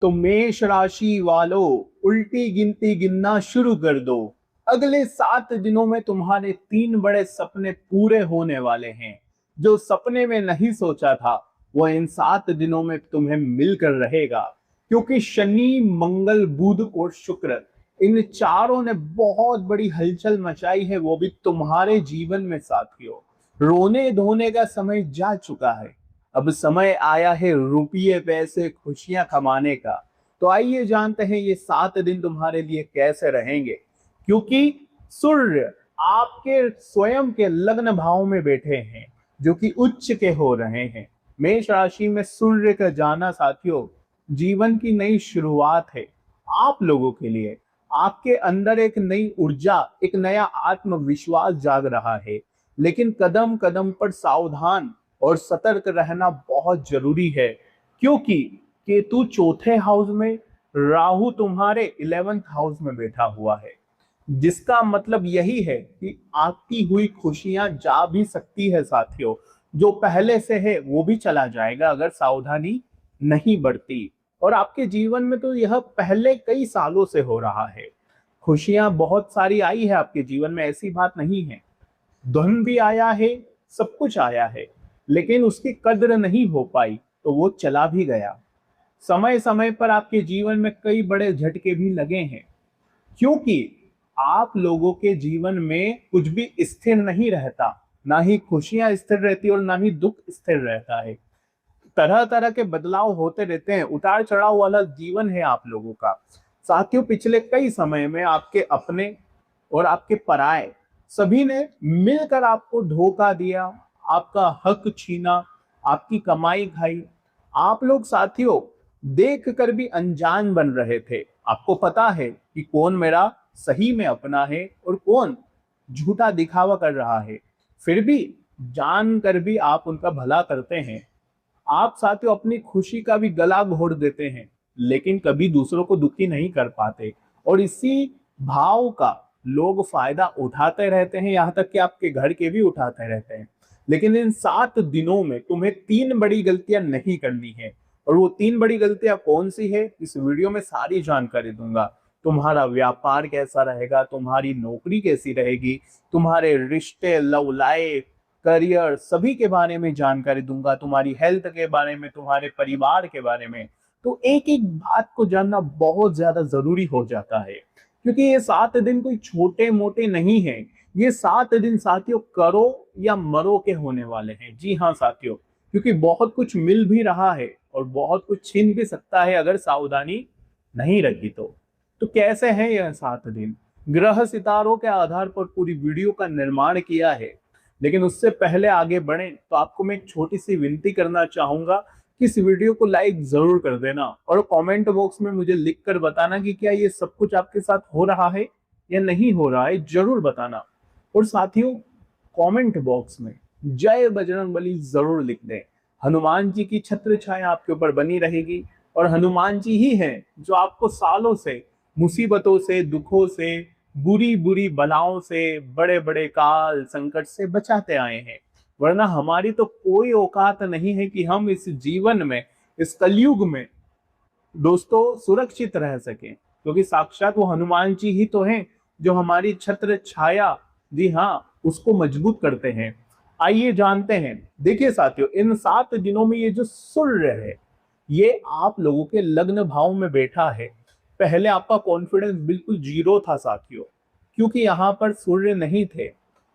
तो मेष राशि वालों, उल्टी गिनती गिनना शुरू कर दो। अगले 7 दिनों में तुम्हारे 3 बड़े सपने पूरे होने वाले हैं। जो सपने में नहीं सोचा था वो इन 7 दिनों में तुम्हें मिलकर रहेगा, क्योंकि शनि, मंगल, बुध और शुक्र, इन चारों ने बहुत बड़ी हलचल मचाई है, वो भी तुम्हारे जीवन में साथियों। रोने धोने का समय जा चुका है। अब समय आया है रुपये, पैसे, खुशियां कमाने का। तो आइए जानते हैं ये 7 दिन तुम्हारे लिए कैसे रहेंगे। क्योंकि सूर्य आपके स्वयं के लग्न भाव में बैठे हैं, जो कि उच्च के हो रहे हैं। मेष राशि में सूर्य का जाना साथियों जीवन की नई शुरुआत है। आप लोगों के लिए आपके अंदर एक नई ऊर्जा, एक नया आत्मविश्वास जाग रहा है। लेकिन कदम कदम पर सावधान और सतर्क रहना बहुत जरूरी है, क्योंकि केतु चौथे हाउस में, राहु तुम्हारे 11th हाउस में बैठा हुआ है। जिसका मतलब यही है कि आती हुई खुशियां जा भी सकती है साथियों। जो पहले से है वो भी चला जाएगा अगर सावधानी नहीं बरती। और आपके जीवन में तो यह पहले कई सालों से हो रहा है। खुशियां बहुत सारी आई है आपके जीवन में, ऐसी बात नहीं है। धन भी आया है, सब कुछ आया है, लेकिन उसकी कद्र नहीं हो पाई तो वो चला भी गया। समय समय पर आपके जीवन में कई बड़े झटके भी लगे हैं, क्योंकि आप लोगों के जीवन में कुछ भी स्थिर नहीं रहता। ना ही खुशियां स्थिर रहती और ना ही दुख स्थिर रहता है। तरह तरह के बदलाव होते रहते हैं, उतार चढ़ाव वाला जीवन है आप लोगों का। साथियों, पिछले कई समय में आपके अपने और आपके पराये सभी ने मिलकर आपको धोखा दिया, आपका हक छीना, आपकी कमाई खाई। आप लोग साथियों देख कर भी अनजान बन रहे थे। आपको पता है कि कौन मेरा सही में अपना है और कौन झूठा दिखावा कर रहा है। फिर भी जान कर भी आप उनका भला करते हैं। आप साथियों अपनी खुशी का भी गला घोट देते हैं, लेकिन कभी दूसरों को दुखी नहीं कर पाते। और इसी भाव का लोग फायदा उठाते रहते हैं, यहां तक कि आपके घर के भी उठाते रहते हैं। लेकिन इन 7 दिनों में तुम्हें 3 बड़ी गलतियां नहीं करनी है। और वो 3 बड़ी गलतियां कौन सी है, इस वीडियो में सारी जानकारी दूंगा। तुम्हारा व्यापार कैसा रहेगा, तुम्हारी नौकरी कैसी रहेगी, तुम्हारे रिश्ते, लव लाइफ, करियर, सभी के बारे में जानकारी दूंगा। तुम्हारी हेल्थ के बारे में, तुम्हारे परिवार के बारे में। तो एक एक बात को जानना बहुत ज्यादा जरूरी हो जाता है, क्योंकि ये 7 दिन कोई छोटे मोटे नहीं है। ये 7 दिन साथियों करो या मरो के होने वाले हैं। जी हाँ साथियों, क्योंकि बहुत कुछ मिल भी रहा है और बहुत कुछ छीन भी सकता है अगर सावधानी नहीं रखी तो कैसे हैं यह 7 दिन। ग्रह सितारों के आधार पर पूरी वीडियो का निर्माण किया है। लेकिन उससे पहले आगे बढ़े तो आपको मैं एक छोटी सी विनती करना चाहूंगा कि इस वीडियो को लाइक जरूर कर देना और कमेंट बॉक्स में मुझे लिख कर बताना कि क्या ये सब कुछ आपके साथ हो रहा है या नहीं हो रहा है, जरूर बताना। और साथियों कमेंट बॉक्स में जय बजरंगबली जरूर लिख दें। हनुमान जी की छत्र छाया आपके ऊपर बनी रहेगी। और हनुमान जी ही हैं जो आपको सालों से मुसीबतों से, दुखों से, बुरी बुरी बलाओं से, बड़े बड़े काल संकट से बचाते आए हैं। वरना हमारी तो कोई औकात नहीं है कि हम इस जीवन में, इस कलयुग में दोस्तों सुरक्षित रह सके, क्योंकि साक्षात वो हनुमान जी ही तो हैं जो हमारी छत्र छाया, जी हाँ, उसको मजबूत करते हैं। आइए जानते हैं। देखिए साथियों, इन 7 दिनों में ये जो सूर्य है ये आप लोगों के लग्न भाव में बैठा है। पहले आपका कॉन्फिडेंस बिल्कुल जीरो था साथियों, क्योंकि यहाँ पर सूर्य नहीं थे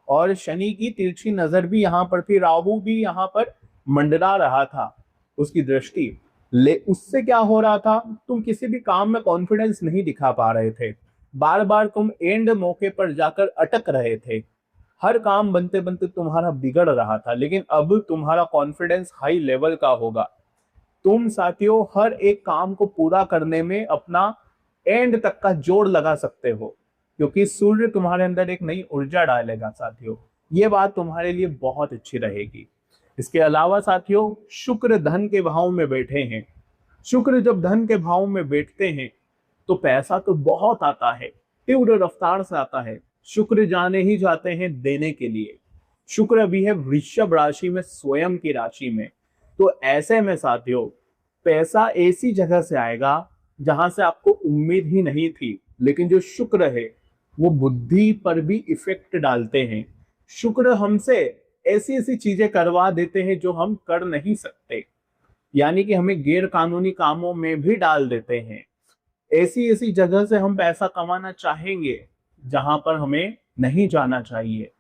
और शनि की तिरछी नजर भी यहाँ पर थी, राहु भी यहाँ पर मंडरा रहा था उसकी दृष्टि। ले उससे क्या हो रहा था, तुम किसी भी काम में कॉन्फिडेंस नहीं दिखा पा रहे थे। बार बार तुम एंड मौके पर जाकर अटक रहे थे। हर काम बनते बनते तुम्हारा बिगड़ रहा था। लेकिन अब तुम्हारा कॉन्फिडेंस हाई लेवल का होगा। तुम साथियों हर एक काम को पूरा करने में अपना एंड तक का जोर लगा सकते हो, क्योंकि सूर्य तुम्हारे अंदर एक नई ऊर्जा डालेगा साथियों। ये बात तुम्हारे लिए बहुत अच्छी रहेगी। इसके अलावा साथियों शुक्र धन के भाव में बैठे हैं। शुक्र जब धन के भाव में बैठते हैं तो पैसा तो बहुत आता है, तीव्र रफ्तार से आता है। शुक्र जाने ही जाते हैं देने के लिए। शुक्र अभी है वृषभ राशि में, स्वयं की राशि में। तो ऐसे में साथियों पैसा ऐसी जगह से आएगा जहां से आपको उम्मीद ही नहीं थी। लेकिन जो शुक्र है वो बुद्धि पर भी इफेक्ट डालते हैं। शुक्र हमसे ऐसी ऐसी चीजें करवा देते हैं जो हम कर नहीं सकते, यानी कि हमें गैर कानूनी कामों में भी डाल देते हैं। ऐसी ऐसी जगह से हम पैसा कमाना चाहेंगे जहां पर हमें नहीं जाना चाहिए।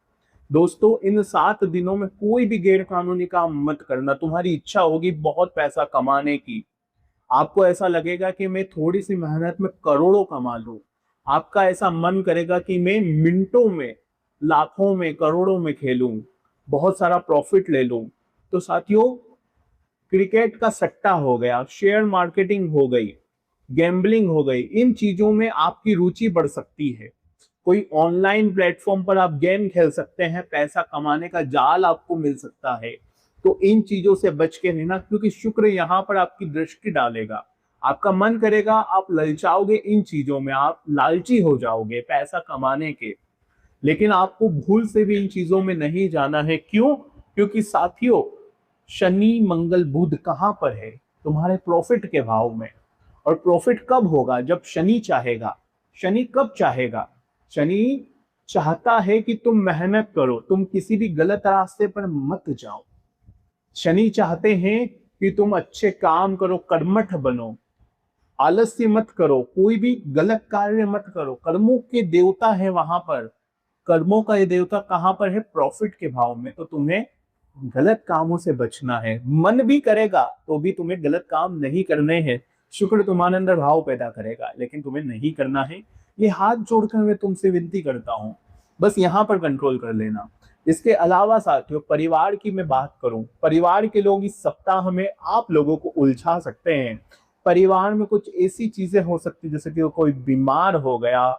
दोस्तों, इन 7 दिनों में कोई भी गैर कानूनी काम मत करना। तुम्हारी इच्छा होगी बहुत पैसा कमाने की, आपको ऐसा लगेगा कि मैं थोड़ी सी मेहनत में करोड़ों कमा लूं। आपका ऐसा मन करेगा कि मैं मिनटों में, लाखों में, करोड़ों में खेलूं, बहुत सारा प्रॉफिट ले लूं। तो साथियों, क्रिकेट का सट्टा हो गया, शेयर मार्केटिंग हो गई, गैम्बलिंग हो गई, इन चीजों में आपकी रुचि बढ़ सकती है। कोई ऑनलाइन प्लेटफॉर्म पर आप गेम खेल सकते हैं, पैसा कमाने का जाल आपको मिल सकता है। तो इन चीजों से बच के रहना, क्योंकि शुक्र यहाँ पर आपकी दृष्टि डालेगा। आपका मन करेगा, आप ललचाओगे इन चीजों में, आप लालची हो जाओगे पैसा कमाने के। लेकिन आपको भूल से भी इन चीजों में नहीं जाना है। क्यों? क्योंकि साथियों, शनि मंगल बुध कहां पर है? तुम्हारे प्रॉफिट के भाव में। और प्रॉफिट कब होगा? जब शनि चाहेगा। शनि कब चाहेगा? शनि चाहता है कि तुम मेहनत करो, तुम किसी भी गलत रास्ते पर मत जाओ। शनि चाहते हैं कि तुम अच्छे काम करो, कर्मठ बनो, आलस्य मत करो, कोई भी गलत कार्य मत करो। कर्मों के देवता है वहां पर। कर्मों का ये देवता कहां पर है? प्रॉफिट के भाव में। तो तुम्हें गलत कामों से बचना है। मन भी करेगा तो भी तुम्हें गलत काम नहीं करने हैं। शुक्र तुम्हारे अंदर भाव पैदा करेगा, लेकिन तुम्हें नहीं करना है। ये हाथ जोड़कर मैं तुमसे विनती करता हूं, बस यहाँ पर कंट्रोल कर लेना। इसके अलावा साथियों, परिवार की मैं बात करूं, परिवार के लोग इस सप्ताह में आप लोगों को उलझा सकते हैं। परिवार में कुछ ऐसी चीजें हो सकती, जैसे कि कोई बीमार हो गया,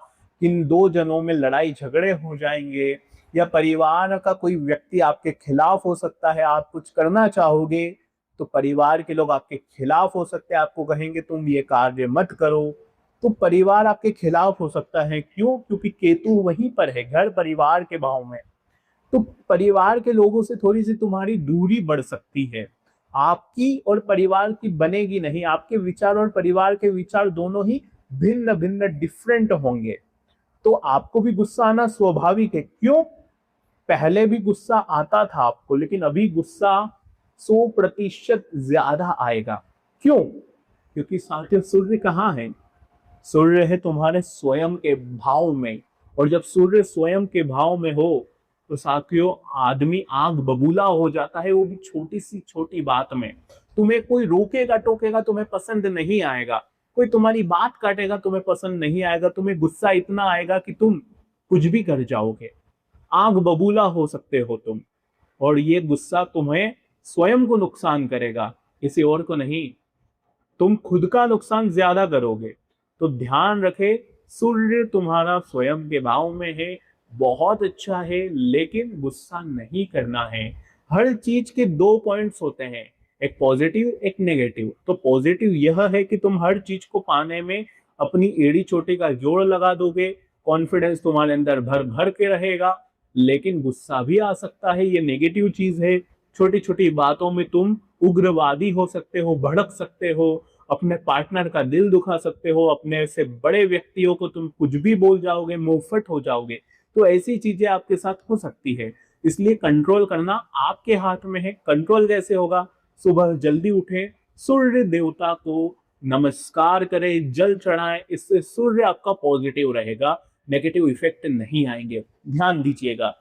किन दो जनों में लड़ाई झगड़े हो जाएंगे, या परिवार का कोई व्यक्ति आपके खिलाफ हो सकता है। आप कुछ करना चाहोगे तो परिवार के लोग आपके खिलाफ हो सकते हैं, आपको कहेंगे तुम ये कार्य मत करो। तो परिवार आपके खिलाफ हो सकता है। क्यों? क्योंकि केतु वहीं पर है, घर परिवार के भाव में। तो परिवार के लोगों से थोड़ी सी तुम्हारी दूरी बढ़ सकती है। आपकी और परिवार की बनेगी नहीं। आपके विचार और परिवार के विचार दोनों ही भिन्न भिन्न, डिफरेंट होंगे। तो आपको भी गुस्सा आना स्वाभाविक है। क्यों? पहले भी गुस्सा आता था आपको, लेकिन अभी गुस्सा 100% ज्यादा आएगा। क्यों? क्योंकि साथियों, सूर्य कहाँ है? सूर्य है तुम्हारे स्वयं के भाव में। और जब सूर्य स्वयं के भाव में हो तो साथियों, आदमी आग बबूला हो जाता है, वो भी छोटी सी छोटी बात में। तुम्हें कोई रोकेगा टोकेगा, तुम्हें पसंद नहीं आएगा। कोई तुम्हारी बात काटेगा, तुम्हें पसंद नहीं आएगा। तुम्हें गुस्सा इतना आएगा कि तुम कुछ भी कर जाओगे। आग बबूला हो सकते हो तुम। और ये गुस्सा तुम्हें स्वयं को नुकसान करेगा, किसी और को नहीं। तुम खुद का नुकसान ज्यादा करोगे। तो ध्यान रखे, सूर्य तुम्हारा स्वयं के भाव में है, बहुत अच्छा है, लेकिन गुस्सा नहीं करना है। हर चीज के 2 पॉइंट्स होते हैं, एक पॉजिटिव एक नेगेटिव। तो पॉजिटिव यह है कि तुम हर चीज को पाने में अपनी एड़ी चोटी का जोड़ लगा दोगे, कॉन्फिडेंस तुम्हारे अंदर भर भर के रहेगा। लेकिन गुस्सा भी आ सकता है, ये नेगेटिव चीज है। छोटी छोटी बातों में तुम उग्रवादी हो सकते हो, भड़क सकते हो, अपने पार्टनर का दिल दुखा सकते हो, अपने से बड़े व्यक्तियों को तुम कुछ भी बोल जाओगे, मुंहफट हो जाओगे। तो ऐसी चीजें आपके साथ हो सकती है। इसलिए कंट्रोल करना आपके हाथ में है। कंट्रोल कैसे होगा? सुबह जल्दी उठे, सूर्य देवता को नमस्कार करें, जल चढ़ाएं। इससे सूर्य आपका पॉजिटिव रहेगा, नेगेटिव इफेक्ट नहीं आएंगे। ध्यान दीजिएगा,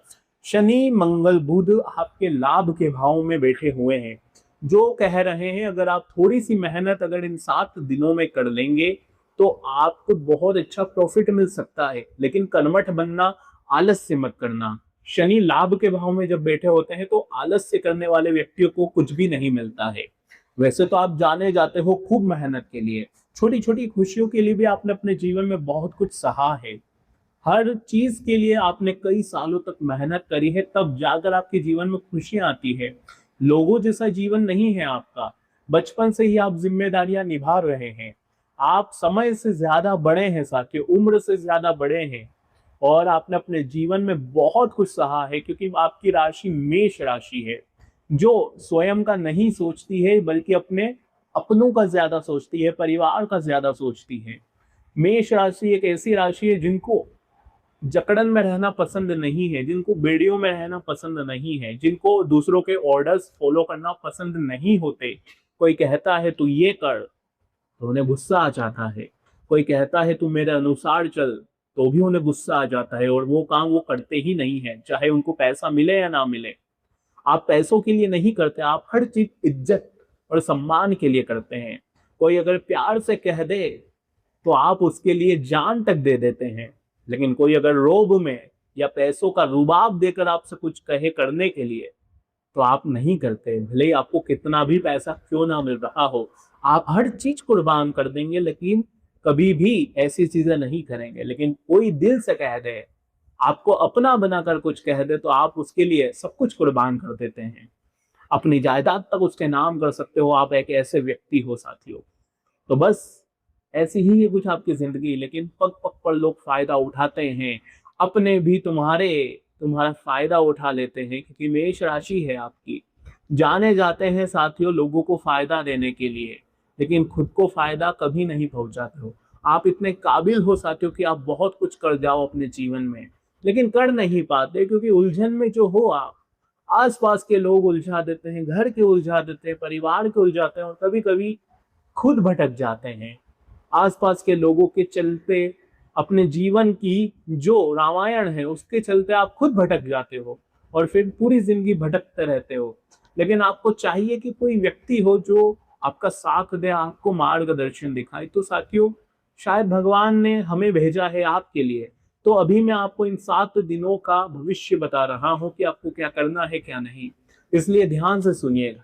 शनि मंगल बुध आपके लाभ के भाव में बैठे हुए हैं, जो कह रहे हैं अगर आप थोड़ी सी मेहनत अगर इन 7 दिनों में कर लेंगे तो आपको बहुत अच्छा प्रॉफिट मिल सकता है। लेकिन कर्मठ बनना, आलस्य मत करना। शनि लाभ के भाव में जब बैठे होते हैं तो आलस्य करने वाले व्यक्तियों को कुछ भी नहीं मिलता है। वैसे तो आप जाने जाते हो खूब मेहनत के लिए, छोटी छोटी खुशियों के लिए भी आपने अपने जीवन में बहुत कुछ सहा है। हर चीज के लिए आपने कई सालों तक मेहनत करी है, तब जाकर आपके जीवन में खुशियां आती है। लोगों जैसा जीवन नहीं है आपका। बचपन से ही आप जिम्मेदारियां निभा रहे हैं। आप समय से ज्यादा बड़े हैं साथियों, उम्र से ज्यादा बड़े हैं। और आपने अपने जीवन में बहुत कुछ सहा है, क्योंकि आपकी राशि मेष राशि है, जो स्वयं का नहीं सोचती है बल्कि अपने अपनों का ज्यादा सोचती है, परिवार का ज्यादा सोचती है। मेष राशि एक ऐसी राशि है जिनको जकड़न में रहना पसंद नहीं है, जिनको बेड़ियों में रहना पसंद नहीं है, जिनको दूसरों के ऑर्डर्स फॉलो करना पसंद नहीं होते। कोई कहता है तू ये कर तो उन्हें गुस्सा आ जाता है, कोई कहता है तू मेरे अनुसार चल तो भी उन्हें गुस्सा आ जाता है, और वो काम वो करते ही नहीं है, चाहे उनको पैसा मिले या ना मिले। आप पैसों के लिए नहीं करते, आप हर चीज इज्जत और सम्मान के लिए करते हैं। कोई अगर प्यार से कह दे तो आप उसके लिए जान तक दे देते हैं, लेकिन कोई अगर रोब में या पैसों का रुबाब देकर आपसे कुछ कहे करने के लिए तो आप नहीं करते, भले ही आपको कितना भी पैसा क्यों ना मिल रहा हो। आप हर चीज कुर्बान कर देंगे, लेकिन कभी भी ऐसी चीजें नहीं करेंगे। लेकिन कोई दिल से कह दे, आपको अपना बनाकर कुछ कह दे, तो आप उसके लिए सब कुछ कुर्बान कर देते हैं। अपनी जायदाद तक उसके नाम कर सकते हो। आप एक ऐसे व्यक्ति हो साथियों। तो बस ऐसी ही है कुछ आपकी जिंदगी, लेकिन पग पग पर लोग फायदा उठाते हैं, अपने भी तुम्हारा फायदा उठा लेते हैं, क्योंकि मेष राशि है आपकी। जाने जाते हैं साथियों लोगों को फायदा देने के लिए, लेकिन खुद को फायदा कभी नहीं पहुंचाते हो। आप इतने काबिल हो साथियों कि आप बहुत कुछ कर जाओ अपने जीवन में, लेकिन कर नहीं पाते, क्योंकि उलझन में जो हो आप, आसपास के लोग उलझा देते हैं, घर के उलझा देते हैं, परिवार के उलझाते हैं, और कभी कभी खुद भटक जाते हैं। आसपास के लोगों के चलते अपने जीवन की जो रामायण है उसके चलते आप खुद भटक जाते हो, और फिर पूरी जिंदगी भटकते रहते हो। लेकिन आपको चाहिए कि कोई व्यक्ति हो जो आपका साथ दे, आपको मार्गदर्शन दिखाए। तो साथियों, शायद भगवान ने हमें भेजा है आपके लिए। तो अभी मैं आपको इन 7 दिनों का भविष्य बता रहा हूं कि आपको क्या करना है क्या नहीं, इसलिए ध्यान से सुनिएगा।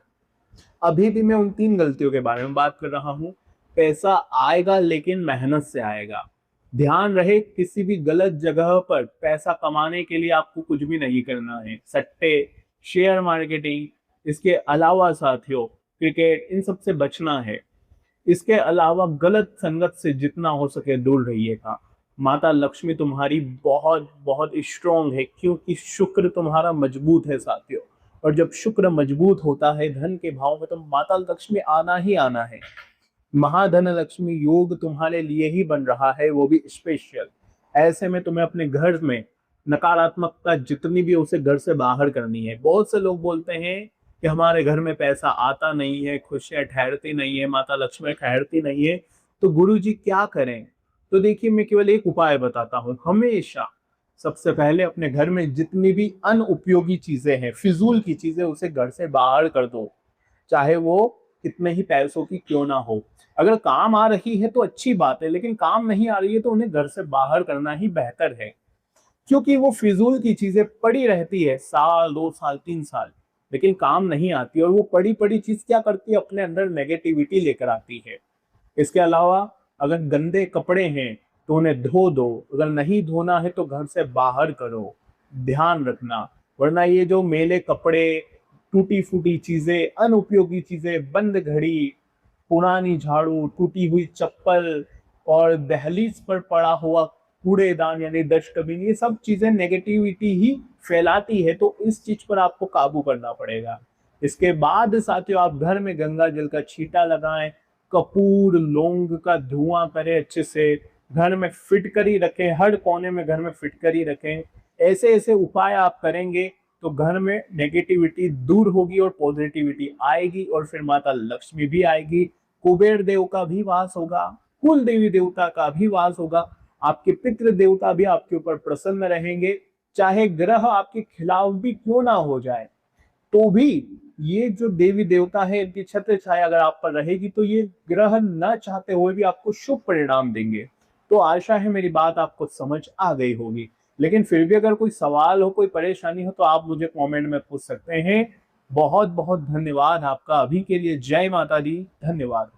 अभी भी मैं उन 3 गलतियों के बारे में बात कर रहा हूं। पैसा आएगा लेकिन मेहनत से आएगा। ध्यान रहे, किसी भी गलत जगह पर पैसा कमाने के लिए आपको कुछ भी नहीं करना है। सट्टे, शेयर मार्केटिंग, इसके अलावा साथियों क्रिकेट, इन सब से बचना है। इसके अलावा गलत संगत से जितना हो सके दूर रहिएगा। माता लक्ष्मी तुम्हारी बहुत बहुत स्ट्रॉन्ग है, क्योंकि शुक्र तुम्हारा मजबूत है साथियों। और जब शुक्र मजबूत होता है धन के भाव में, तो माता लक्ष्मी आना ही आना है। महाधन लक्ष्मी योग तुम्हारे लिए ही बन रहा है, वो भी स्पेशल। ऐसे में तुम्हें अपने घर में नकारात्मकता जितनी भी उसे घर से बाहर करनी है। बहुत से लोग बोलते हैं कि हमारे घर में पैसा आता नहीं है, खुशियां ठहरती नहीं है, माता लक्ष्मी ठहरती नहीं है, तो गुरु जी क्या करें? तो देखिए, मैं केवल एक उपाय बताता हूँ। हमेशा सबसे पहले अपने घर में जितनी भी अनुपयोगी चीजें हैं, फिजूल की चीजें, उसे घर से बाहर कर दो, चाहे वो कितने ही पैसों की क्यों ना हो। अगर काम आ रही है तो अच्छी बात है, लेकिन काम नहीं आ रही है तो उन्हें घर से बाहर करना ही बेहतर है। क्योंकि वो फिजूल की चीजें पड़ी रहती है साल 2 साल 3 साल, लेकिन काम नहीं आती, और वो पड़ी पड़ी चीज क्या करती है, अपने अंदर नेगेटिविटी लेकर आती है। इसके अलावा अगर गंदे कपड़े हैं तो उन्हें धो दो, अगर नहीं धोना है तो घर से बाहर करो, ध्यान रखना। वरना ये जो मेले कपड़े, टूटी फूटी चीजें, अनुपयोगी चीजें, बंद घड़ी, पुरानी झाड़ू, टूटी हुई चप्पल, और दहलीज पर पड़ा हुआ कूड़ेदान यानी डस्टबिन, ये सब चीजें नेगेटिविटी ही फैलाती है। तो इस चीज पर आपको काबू करना पड़ेगा। इसके बाद साथियों, आप घर में गंगा जल का छींटा लगाएं, कपूर लौंग का धुआं करें, अच्छे से घर में फिटकरी रखें, हर कोने में घर में फिटकरी रखें। ऐसे ऐसे उपाय आप करेंगे तो घर में नेगेटिविटी दूर होगी और पॉजिटिविटी आएगी, और फिर माता लक्ष्मी भी आएगी, कुबेर देव का भी वास होगा, कुल देवी देवता का भी वास होगा, आपके पितृ देवता भी आपके ऊपर प्रसन्न रहेंगे। चाहे ग्रह आपके खिलाफ भी क्यों ना हो जाए, तो भी ये जो देवी देवता है, इनकी छत्र छाया अगर आप पर रहेगी, तो ये ग्रह न चाहते हुए भी आपको शुभ परिणाम देंगे। तो आशा है मेरी बात आपको समझ आ गई होगी। लेकिन फिर भी अगर कोई सवाल हो, कोई परेशानी हो, तो आप मुझे कमेंट में पूछ सकते हैं। बहुत बहुत धन्यवाद आपका। अभी के लिए जय माता दी। धन्यवाद।